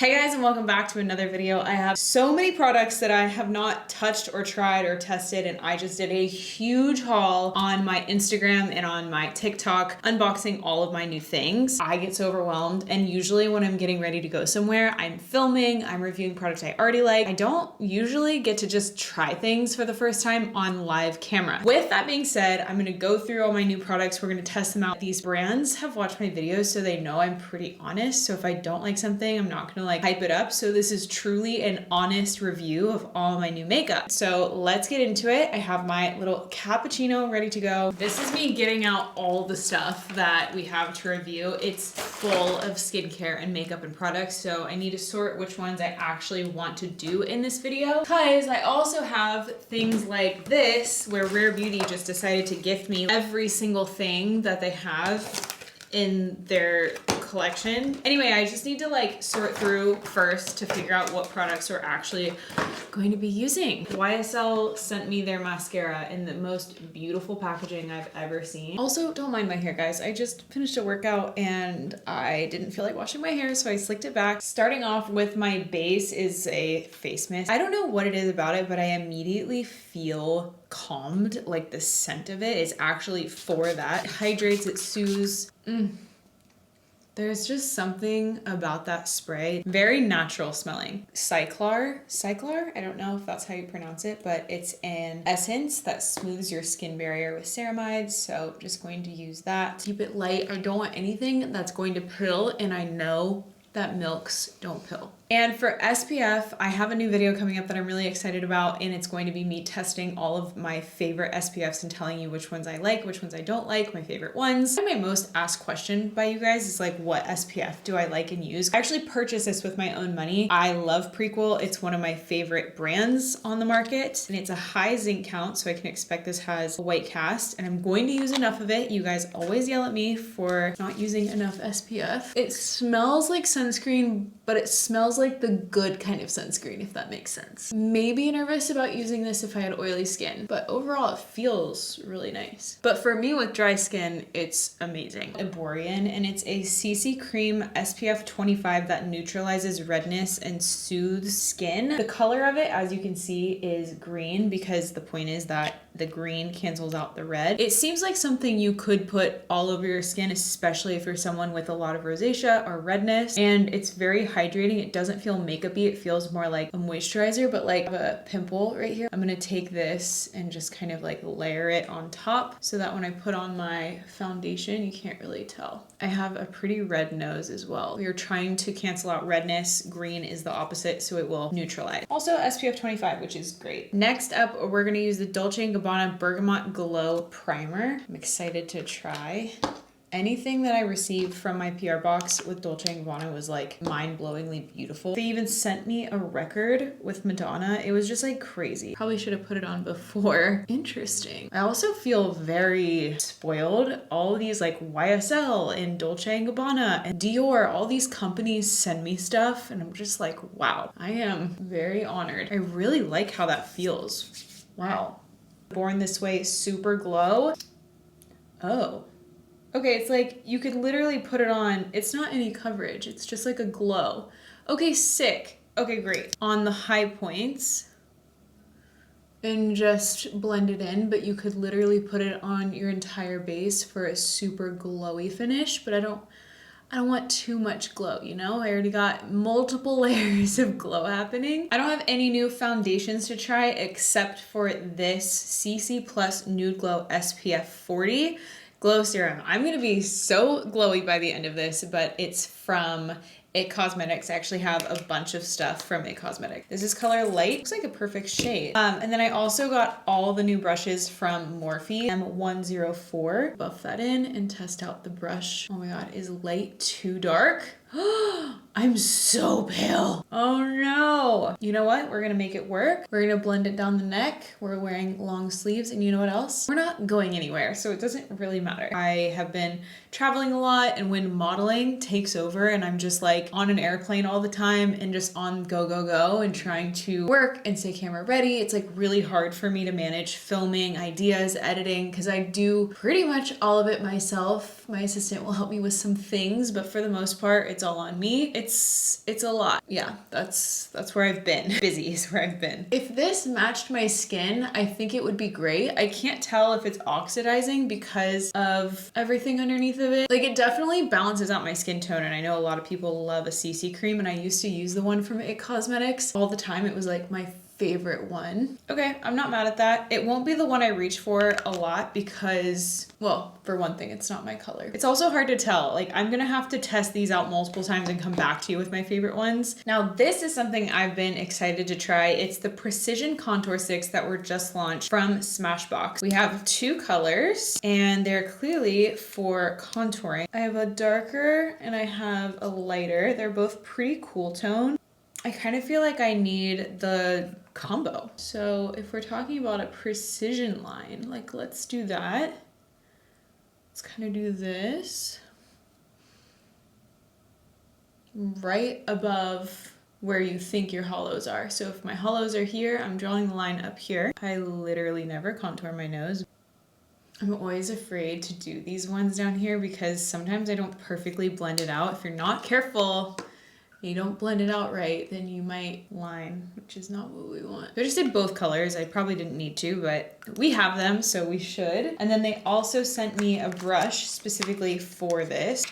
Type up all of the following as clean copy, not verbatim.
Hey guys, and welcome back to another video. I have so many products that I have not touched or tried or tested, and I just did a huge haul on my Instagram and on my TikTok unboxing all of my new things. I get so overwhelmed, and usually when I'm getting ready to go somewhere, I'm filming, I'm reviewing products I already like. I don't usually get to just try things for the first time on live camera. With that being said, I'm gonna go through all my new products. We're gonna test them out. These brands have watched my videos, so they know I'm pretty honest. So if I don't like something, I'm not gonna hype it up. So this is truly an honest review of all my new makeup. So let's get into it. I have my little cappuccino ready to go. This is me getting out all the stuff that we have to review. It's full of skincare and makeup and products. So I need to sort which ones I actually want to do in this video, because I also have things like this where Rare Beauty just decided to gift me every single thing that they have in their collection. Anyway, I just need to sort through first to figure out what products we're actually going to be using. YSL sent me their mascara in the most beautiful packaging I've ever seen. Also, don't mind my hair, guys. I just finished a workout and I didn't feel like washing my hair, so I slicked it back. Starting off with my base is a face mist. I don't know what it is about it, but I immediately feel calmed. Like the scent of it is actually for that. It hydrates, it soothes. There's just something about that spray. Very natural smelling. Cyclar? I don't know if that's how you pronounce it, but it's an essence that smooths your skin barrier with ceramides. So I'm just going to use that. Keep it light. I don't want anything that's going to pill, and I know that milks don't pill. And for SPF, I have a new video coming up that I'm really excited about, and it's going to be me testing all of my favorite SPFs and telling you which ones I like, which ones I don't like, my favorite ones. My most asked question by you guys is like, what SPF do I like and use? I actually purchased this with my own money. I love Prequel. It's one of my favorite brands on the market, and it's a high zinc count, so I can expect this has a white cast, and I'm going to use enough of it. You guys always yell at me for not using enough SPF. It smells like sunscreen, but it smells like the good kind of sunscreen, if that makes sense. Maybe nervous about using this if I had oily skin, but overall it feels really nice. But for me with dry skin, it's amazing. Eborian, and it's a CC cream SPF 25 that neutralizes redness and soothes skin. The color of it, as you can see, is green, because the point is that the green cancels out the red. It seems like something you could put all over your skin, especially if you're someone with a lot of rosacea or redness, and it's very hydrating. It doesn't feel makeup-y. It feels more like a moisturizer, but like a pimple right here. I'm gonna take this and just kind of like layer it on top so that when I put on my foundation, you can't really tell. I have a pretty red nose as well. We are trying to cancel out redness. Green is the opposite, so it will neutralize. Also SPF 25, which is great. Next up, we're gonna use the Dolce & Gabbana Bergamot Glow Primer. I'm excited to try. Anything that I received from my PR box with Dolce & Gabbana was like mind-blowingly beautiful. They even sent me a record with Madonna. It was just like crazy. Probably should have put it on before. Interesting. I also feel very spoiled. All of these like YSL and Dolce & Gabbana and Dior, all these companies send me stuff, and I'm just like, wow, I am very honored. I really like how that feels. Wow. Born This Way Super Glow. Oh. Okay, it's like you could literally put it on. It's not any coverage. It's just like a glow. Okay, sick. Okay, great. On the high points and just blend it in, but you could literally put it on your entire base for a super glowy finish, but I don't want too much glow, you know? I already got multiple layers of glow happening. I don't have any new foundations to try except for this CC Plus Nude Glow SPF 40 Glow Serum. I'm gonna be so glowy by the end of this, but it's from IT Cosmetics. I actually have a bunch of stuff from IT Cosmetics. This is color light. Looks like a perfect shade. And then I also got all the new brushes from Morphe M104. Buff that in and test out the brush. Oh my God, is light too dark? I'm so pale. Oh no. You know what? We're gonna make it work. We're gonna blend it down the neck. We're wearing long sleeves, and you know what else? We're not going anywhere, so it doesn't really matter. I have been traveling a lot, and when modeling takes over and I'm just like on an airplane all the time and just on go, go, go and trying to work and stay camera ready, it's like really hard for me to manage filming, ideas, editing, because I do pretty much all of it myself. My assistant will help me with some things, but for the most part, it's it's all on me. It's a lot. Yeah, that's where I've been. Busy is where I've been. If this matched my skin, I think it would be great. I can't tell if it's oxidizing because of everything underneath of it. Like, it definitely balances out my skin tone, and I know a lot of people love a CC cream, and I used to use the one from IT Cosmetics all the time. It was like my favorite one. Okay, I'm not mad at that. It won't be the one I reach for a lot because, well, for one thing, it's not my color. It's also hard to tell. Like, I'm gonna have to test these out multiple times and come back to you with my favorite ones. Now, this is something I've been excited to try. It's the Precision Contour Sticks that were just launched from Smashbox. We have 2 colors, and they're clearly for contouring. I have a darker and I have a lighter. They're both pretty cool tone. I kind of feel like I need the combo. So if we're talking about a precision line, like, let's do that. Let's kind of do this right above where you think your hollows are. So if my hollows are here, I'm drawing the line up here. I literally never contour my nose. I'm always afraid to do these ones down here because sometimes I don't perfectly blend it out. If you're not careful, you don't blend it out right, then you might line, which is not what we want. I just did both colors. I probably didn't need to, but we have them, so we should. And then they also sent me a brush specifically for this.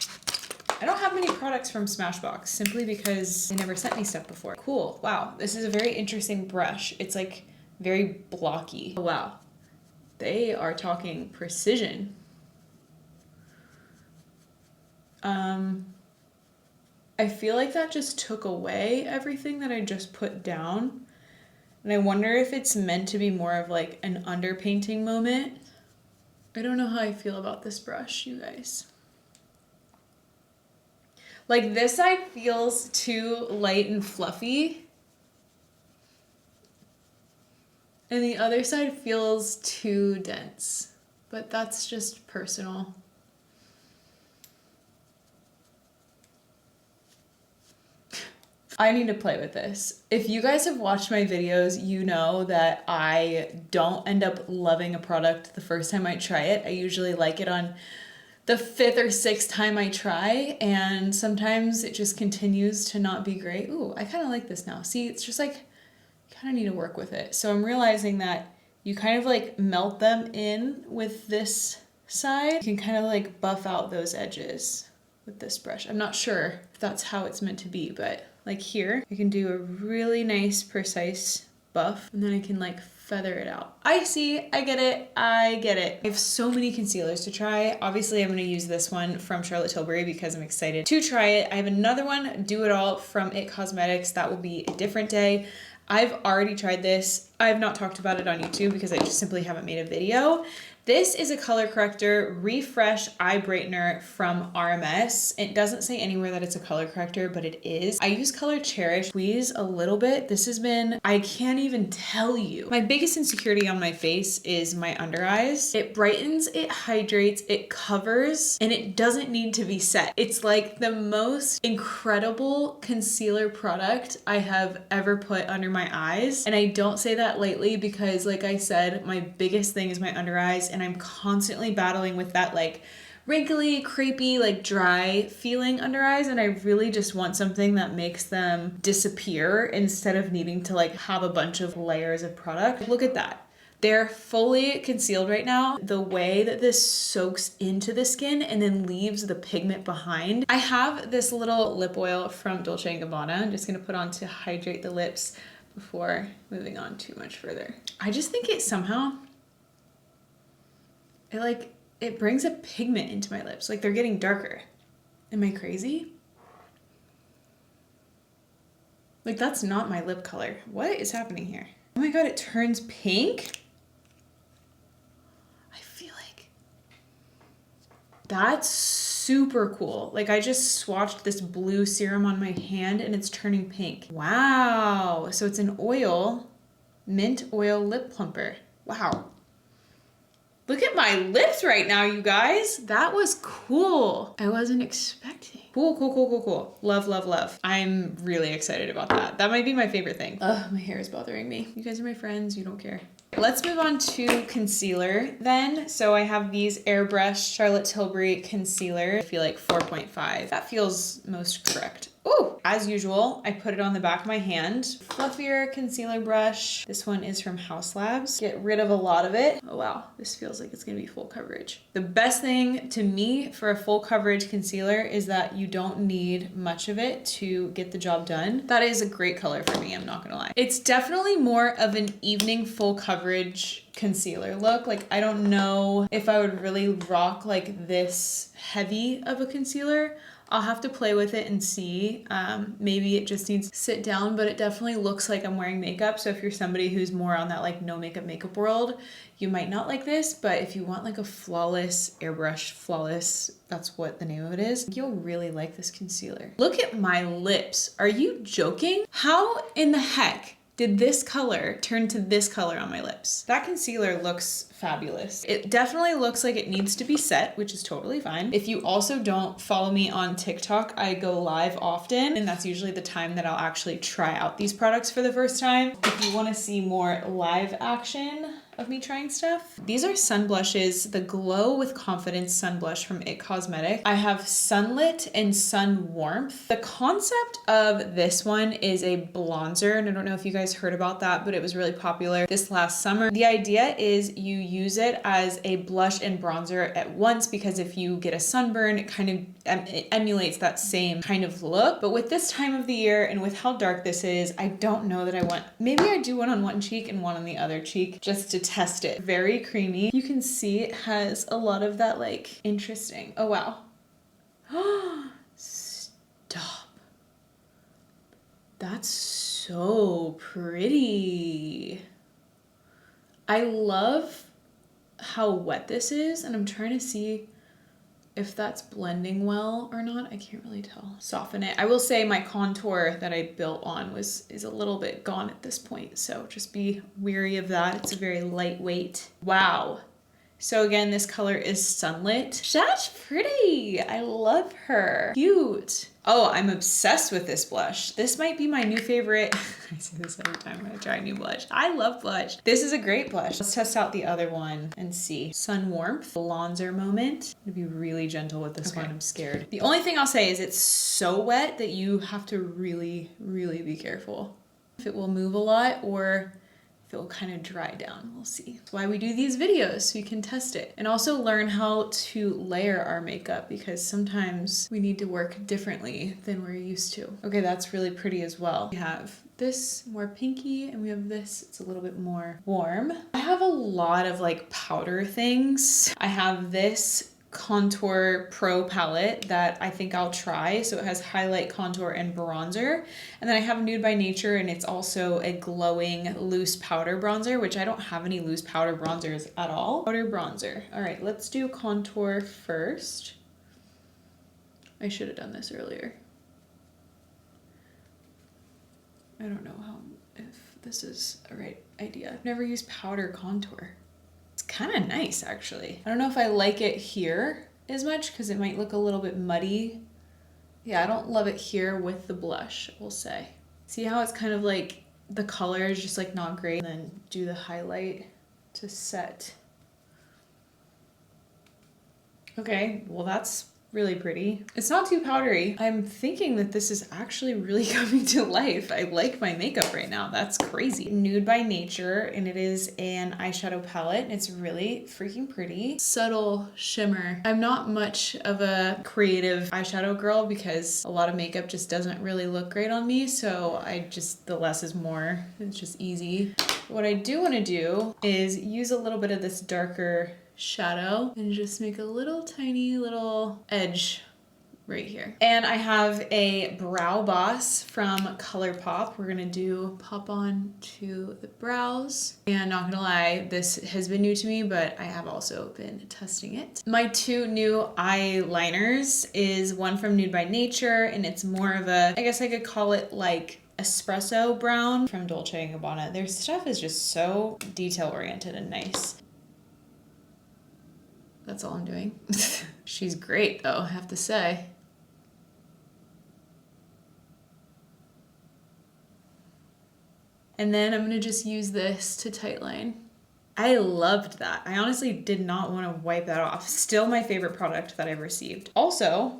I don't have many products from Smashbox simply because they never sent me stuff before. Cool, wow. This is a very interesting brush. It's like very blocky. Oh, wow. They are talking precision. I feel like that just took away everything that I just put down. And I wonder if it's meant to be more of like an underpainting moment. I don't know how I feel about this brush, you guys. Like, this side feels too light and fluffy. And the other side feels too dense. But that's just personal. I need to play with this. If you guys have watched my videos, you know that I don't end up loving a product the first time I try it. I usually like it on the 5th or 6th time I try, and sometimes it just continues to not be great. Ooh, I kind of like this now. See, it's just like, you kind of need to work with it. So I'm realizing that you kind of like melt them in with this side. You can kind of like buff out those edges with this brush. I'm not sure if that's how it's meant to be, but like here, I can do a really nice, precise buff, and then I can like feather it out. I see, I get it, I get it. I have so many concealers to try. Obviously, I'm gonna use this one from Charlotte Tilbury because I'm excited to try it. I have another one, Do It All from IT Cosmetics. That will be a different day. I've already tried this. I have not talked about it on YouTube because I just simply haven't made a video. This is a color corrector refresh eye brightener from RMS. It doesn't say anywhere that it's a color corrector, but it is. I use Color Cherish. Squeeze a little bit. This has been, I can't even tell you. My biggest insecurity on my face is my under eyes. It brightens, it hydrates, it covers, and it doesn't need to be set. It's like the most incredible concealer product I have ever put under my eyes. And I don't say that lightly because, like I said, my biggest thing is my under eyes, and I'm constantly battling with that like wrinkly, crepey, like dry feeling under eyes, and I really just want something that makes them disappear instead of needing to like have a bunch of layers of product. Look at that. They're fully concealed right now. The way that this soaks into the skin and then leaves the pigment behind. I have this little lip oil from Dolce & Gabbana. I'm just gonna put on to hydrate the lips before moving on too much further. I just think it somehow, it brings a pigment into my lips. Like, they're getting darker. Am I crazy? Like, that's not my lip color. What is happening here? Oh my God, it turns pink? I feel like that's super cool. Like, I just swatched this blue serum on my hand and it's turning pink. Wow. So it's an oil, mint oil lip plumper. Wow. Look at my lips right now, you guys. That was cool. I wasn't expecting. Cool, cool, cool, cool, cool. Love, love, love. I'm really excited about that. That might be my favorite thing. Ugh, my hair is bothering me. You guys are my friends. You don't care. Let's move on to concealer then. So I have these Airbrush Charlotte Tilbury concealer. I feel like 4.5. That feels most correct. Ooh, as usual, I put it on the back of my hand. Fluffier concealer brush. This one is from Haus Labs. Get rid of a lot of it. Oh wow, this feels like it's gonna be full coverage. The best thing to me for a full coverage concealer is that you don't need much of it to get the job done. That is a great color for me, I'm not gonna lie. It's definitely more of an evening full coverage concealer look. Like, I don't know if I would really rock like this heavy of a concealer. I'll have to play with it and see. Maybe it just needs to sit down, but it definitely looks like I'm wearing makeup. So if you're somebody who's more on that like no makeup world, you might not like this, but if you want like a flawless airbrush, flawless, that's what the name of it is, you'll really like this concealer. Look at my lips. Are you joking? How in the heck did this color turn to this color on my lips? That concealer looks fabulous. It definitely looks like it needs to be set, which is totally fine. If you also don't follow me on TikTok, I go live often, and that's usually the time that I'll actually try out these products for the first time. If you want to see more live action of me trying stuff. These are sun blushes, the Glow with Confidence sun blush from IT Cosmetics. I have Sunlit and Sun Warmth. The concept of this one is a bronzer, and I don't know if you guys heard about that, but it was really popular this last summer. The idea is you use it as a blush and bronzer at once, because if you get a sunburn, it kind of it emulates that same kind of look. But with this time of the year and with how dark this is, I don't know that I want, maybe I do one on one cheek and one on the other cheek just to test it. Very creamy. You can see it has a lot of that like interesting. Oh wow. Stop. That's so pretty. I love how wet this is, and I'm trying to see if that's blending well or not. I can't really tell. Soften it. I will say my contour that I built on is a little bit gone at this point, so just be wary of that. It's a very lightweight. Wow. So again, this color is Sunlit. That's pretty. I love her. Cute. Oh, I'm obsessed with this blush. This might be my new favorite. I say this every time I try a new blush. I love blush. This is a great blush. Let's test out the other one and see. Sun Warmth, bronzer moment. I'm gonna be really gentle with this one. I'm scared. The only thing I'll say is it's so wet that you have to really, really be careful. If it will move a lot or if it will kind of dry down, we'll see. That's why we do these videos, so you can test it. And also learn how to layer our makeup, because sometimes we need to work differently than we're used to. Okay, that's really pretty as well. We have this more pinky, and we have this, it's a little bit more warm. I have a lot of like powder things. I have this Contour Pro palette that I think I'll try. So it has highlight, contour, and bronzer. And then I have Nude by Nature, and it's also a glowing loose powder bronzer, which I don't have any loose powder bronzers at all. Powder bronzer. All right, let's do contour first. I should have done this earlier. I don't know if this is a right idea. I've never used powder contour. Kind of nice, actually. I don't know if I like it here as much because it might look a little bit muddy. Yeah, I don't love it here with the blush, we'll say. See how it's kind of like the color is just like not great, and then do the highlight to set. Okay, well that's really pretty. It's not too powdery. I'm thinking that this is actually really coming to life. I like my makeup right now. That's crazy. Nude by Nature, and it is an eyeshadow palette. It's really freaking pretty. Subtle shimmer. I'm not much of a creative eyeshadow girl because a lot of makeup just doesn't really look great on me, so the less is more. It's just easy. What I do want to do is use a little bit of this darker shadow and just make a little tiny little edge right here. And I have a Brow Boss from ColourPop. We're gonna pop on to the brows. And not gonna lie, this has been new to me, but I have also been testing it. My two new eyeliners is one from Nude by Nature, and it's more of a, I guess I could call it like espresso brown, from Dolce & Gabbana. Their stuff is just so detail oriented and nice. That's all I'm doing. She's great though, I have to say. And then I'm gonna just use this to tightline. I loved that. I honestly did not want to wipe that off. Still my favorite product that I've received. Also,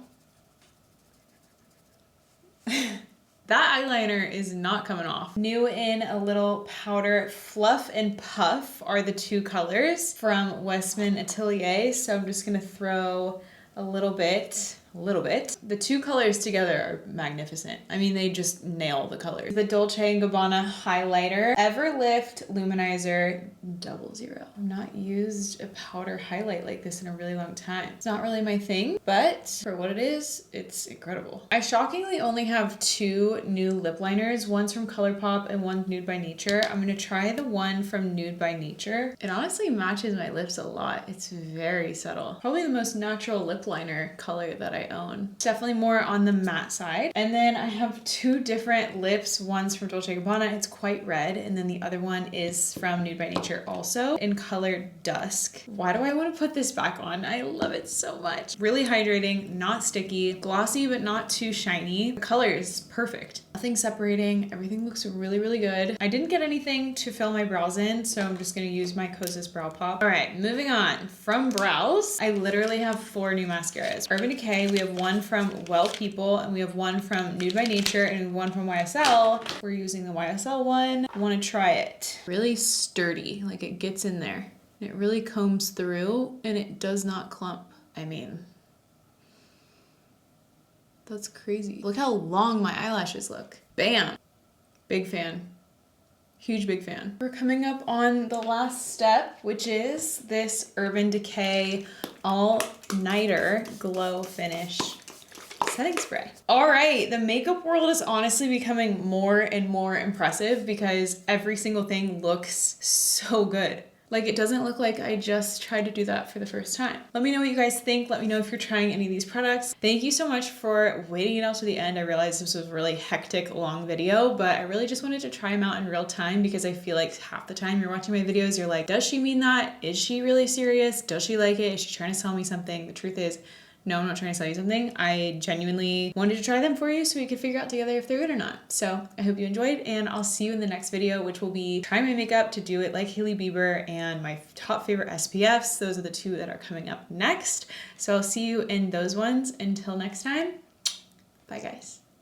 that eyeliner is not coming off. New in a little powder, Fluff and Puff are the two colors from Westman Atelier. So I'm just gonna throw a little bit. The two colors together are magnificent. I mean, they just nail the colors. The Dolce & Gabbana highlighter, Everlift Luminizer 00. I've not used a powder highlight like this in a really long time. It's not really my thing, but for what it is, it's incredible. I shockingly only have two new lip liners. One's from ColourPop and one's Nude by Nature. I'm gonna try the one from Nude by Nature. It honestly matches my lips a lot. It's very subtle. Probably the most natural lip liner color that I own. It's definitely more on the matte side. And then I have two different lips. One's from Dolce & Gabbana, it's quite red, and then the other one is from Nude by Nature, also in color Dusk. Why do I want to put this back on? I love it so much. Really hydrating, not sticky, glossy but not too shiny. The color is perfect. Nothing separating, everything looks really, really good. I didn't get anything to fill my brows in, so I'm just gonna use my Kosas Brow Pop. All right, moving on. From brows, I literally have 4 new mascaras. Urban Decay, we have one from Well People, and we have one from Nude by Nature, and one from YSL. We're using the YSL one. I wanna try it. Really sturdy, like it gets in there. It really combs through, and it does not clump. I mean, that's crazy. Look how long my eyelashes look. Bam. Big fan. Huge big fan. We're coming up on the last step, which is this Urban Decay All Nighter Glow Finish setting spray. All right, the makeup world is honestly becoming more and more impressive because every single thing looks so good. Like, it doesn't look like I just tried to do that for the first time. Let me know what you guys think. Let me know if you're trying any of these products. Thank you so much for waiting it out to the end. I realized this was a really hectic, long video, but I really just wanted to try them out in real time because I feel like half the time you're watching my videos, you're like, does she mean that? Is she really serious? Does she like it? Is she trying to sell me something? The truth is, no, I'm not trying to sell you something. I genuinely wanted to try them for you so we could figure out together if they're good or not. So I hope you enjoyed, and I'll see you in the next video, which will be try my makeup to do it like Hailey Bieber and my top favorite SPFs. Those are the two that are coming up next. So I'll see you in those ones. Until next time, bye guys.